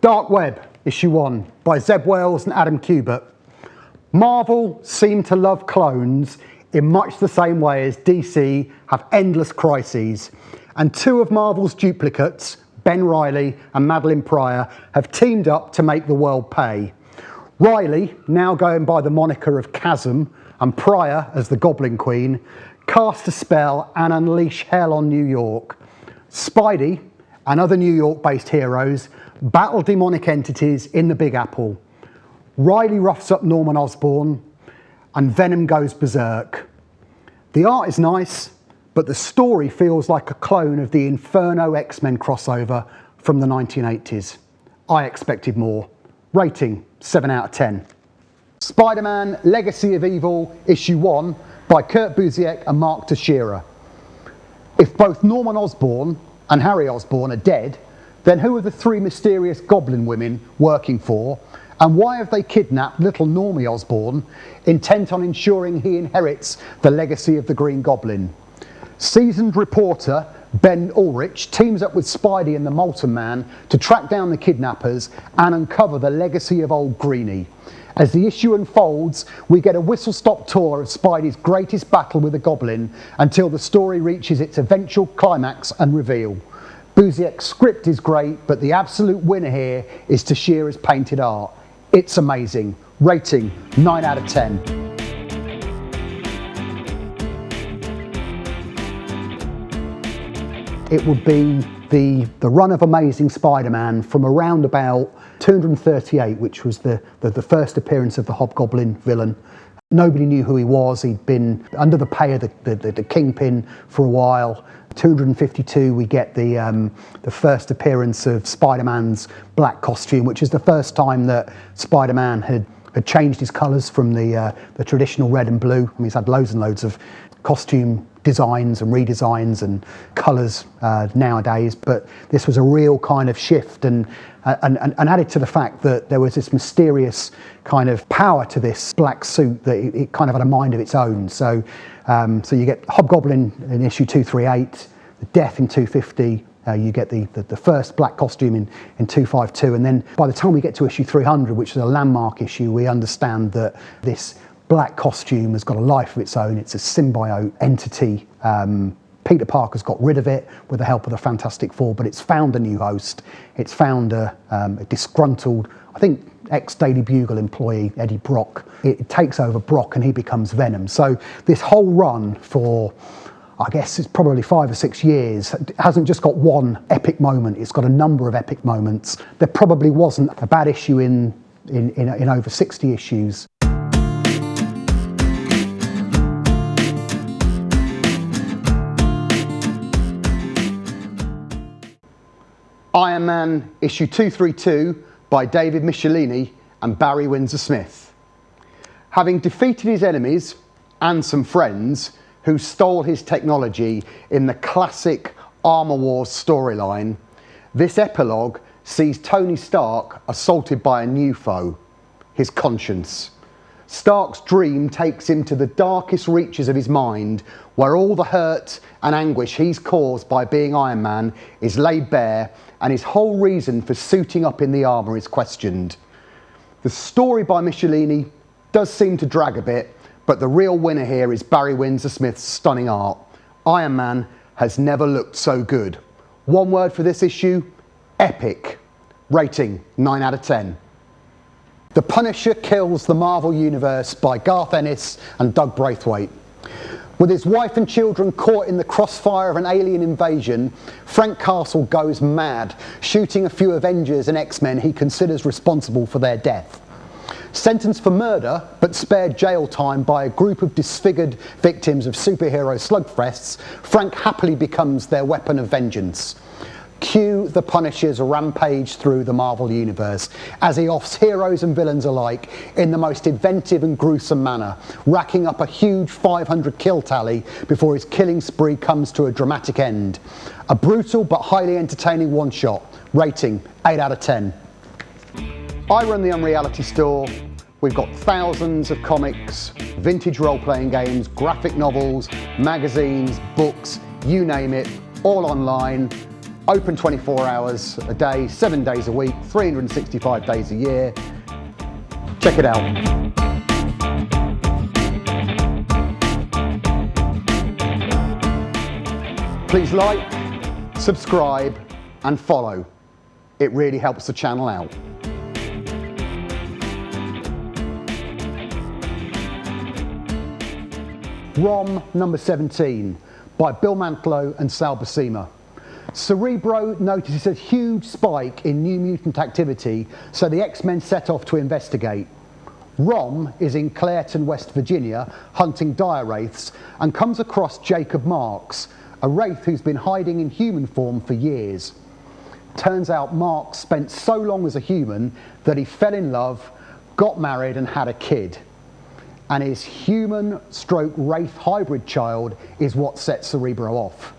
Dark Web, issue 1, by Zeb Wells and Adam Kubert. Marvel seem to love clones in much the same way as DC have endless crises, and two of Marvel's duplicates, Ben Reilly and Madeline Pryor, have teamed up to make the world pay. Reilly, now going by the moniker of Chasm, and Pryor as the Goblin Queen, cast a spell and unleash hell on New York. Spidey and other New York-based heroes battle demonic entities in the Big Apple. Reilly roughs up Norman Osborn, and Venom goes berserk. The art is nice, but the story feels like a clone of the Inferno X-Men crossover from the 1980s. I expected more. Rating, 7 out of 10. Spider-Man Legacy of Evil, issue 1, by Kurt Busiek and Mark Teixeira. If both Norman Osborn and Harry Osborn are dead, then who are the three mysterious goblin women working for, and why have they kidnapped little Normie Osborn, intent on ensuring he inherits the legacy of the Green Goblin? Seasoned reporter Ben Ulrich teams up with Spidey and the Molten Man to track down the kidnappers and uncover the legacy of old Greenie. As the issue unfolds, we get a whistle-stop tour of Spidey's greatest battle with the Goblin until the story reaches its eventual climax and reveal. Busiek's script is great, but the absolute winner here is Teixeira's painted art. It's amazing. Rating, 9 out of 10. It would be the run of Amazing Spider-Man from around about 238, which was the first appearance of the Hobgoblin villain. Nobody knew who he was. He'd been under the pay of the Kingpin for a while. 252, we get the first appearance of Spider-Man's black costume, which is the first time that Spider-Man had changed his colours from the traditional red and blue. I mean, he's had loads and loads of costume designs and redesigns and colours nowadays, but this was a real kind of shift, and added to the fact that there was this mysterious kind of power to this black suit that it kind of had a mind of its own. So you get Hobgoblin in issue 238, the Death in 250, you get the first black costume in 252, and then by the time we get to issue 300, which is a landmark issue, we understand that this black costume has got a life of its own. It's a symbiote entity. Peter Parker's got rid of it with the help of the Fantastic Four, but it's found a new host. It's found a disgruntled, I think, ex-Daily Bugle employee, Eddie Brock. It takes over Brock and he becomes Venom. So this whole run for, I guess it's probably 5 or 6 years, hasn't just got one epic moment, it's got a number of epic moments. There probably wasn't a bad issue in over 60 issues. Iron Man issue 232 by David Michelini and Barry Windsor Smith. Having defeated his enemies and some friends who stole his technology in the classic Armor Wars storyline, this epilogue sees Tony Stark assaulted by a new foe, his conscience. Stark's dream takes him to the darkest reaches of his mind, where all the hurt and anguish he's caused by being Iron Man is laid bare, and his whole reason for suiting up in the armour is questioned. The story by Michelini does seem to drag a bit, but the real winner here is Barry Windsor Smith's stunning art. Iron Man has never looked so good. One word for this issue: epic. Rating, 9 out of 10. The Punisher Kills the Marvel Universe by Garth Ennis and Doug Braithwaite. With his wife and children caught in the crossfire of an alien invasion, Frank Castle goes mad, shooting a few Avengers and X-Men he considers responsible for their death. Sentenced for murder, but spared jail time by a group of disfigured victims of superhero slugfests, Frank happily becomes their weapon of vengeance. Cue the Punisher's rampage through the Marvel Universe as he offs heroes and villains alike in the most inventive and gruesome manner, racking up a huge 500 kill tally before his killing spree comes to a dramatic end. A brutal but highly entertaining one-shot. Rating, 8 out of 10. I run the Unreality store. We've got thousands of comics, vintage role-playing games, graphic novels, magazines, books, you name it, all online. Open 24 hours a day, 7 days a week, 365 days a year. Check it out. Please like, subscribe and follow. It really helps the channel out. ROM number 17 by Bill Mantlo and Sal Buscema. Cerebro notices a huge spike in New Mutant activity, so the X-Men set off to investigate. Rom is in Clairton, West Virginia, hunting dire wraiths, and comes across Jacob Marks, a wraith who's been hiding in human form for years. Turns out Marks spent so long as a human that he fell in love, got married and had a kid. And his human/wraith hybrid child is what sets Cerebro off.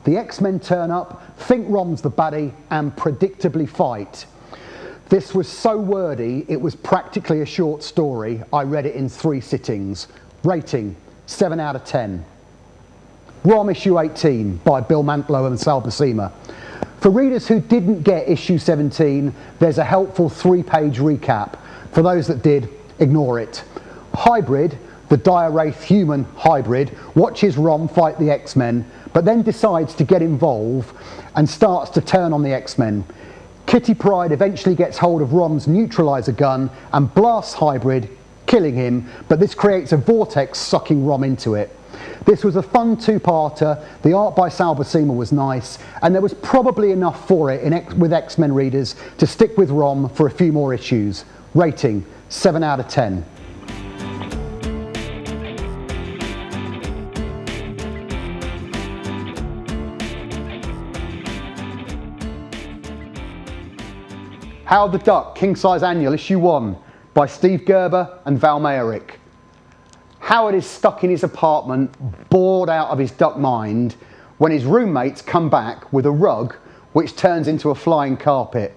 The X-Men turn up, think Rom's the baddie, and predictably fight. This was so wordy, it was practically a short story. I read it in 3 sittings. Rating, 7 out of 10. ROM issue 18 by Bill Mantlo and Sal Buscema. For readers who didn't get issue 17, there's a helpful 3-page recap. For those that did, ignore it. Hybrid, the dire wraith human hybrid, watches Rom fight the X-Men, but then decides to get involved and starts to turn on the X-Men. Kitty Pryde eventually gets hold of Rom's neutralizer gun and blasts Hybrid, killing him, but this creates a vortex sucking Rom into it. This was a fun 2-parter, the art by Sal Buscema was nice, and there was probably enough for it with X-Men readers to stick with Rom for a few more issues. Rating, 7 out of 10. Howard the Duck, King Size Annual, issue 1 by Steve Gerber and Val Mayerick. Howard is stuck in his apartment, bored out of his duck mind, when his roommates come back with a rug which turns into a flying carpet.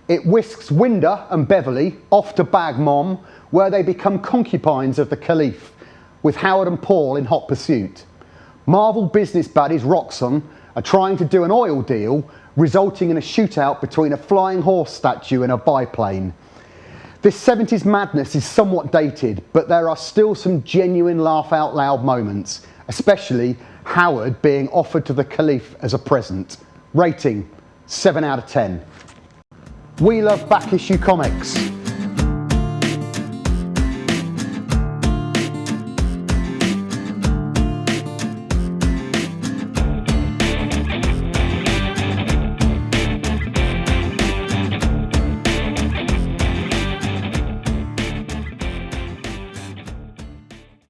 It whisks Winder and Beverly off to Bag Mom, where they become concubines of the Caliph, with Howard and Paul in hot pursuit. Marvel business buddies Roxxon are trying to do an oil deal, resulting in a shootout between a flying horse statue and a biplane. This 70s madness is somewhat dated, but there are still some genuine laugh-out-loud moments, especially Howard being offered to the Caliph as a present. Rating, 7 out of 10. We love back issue comics.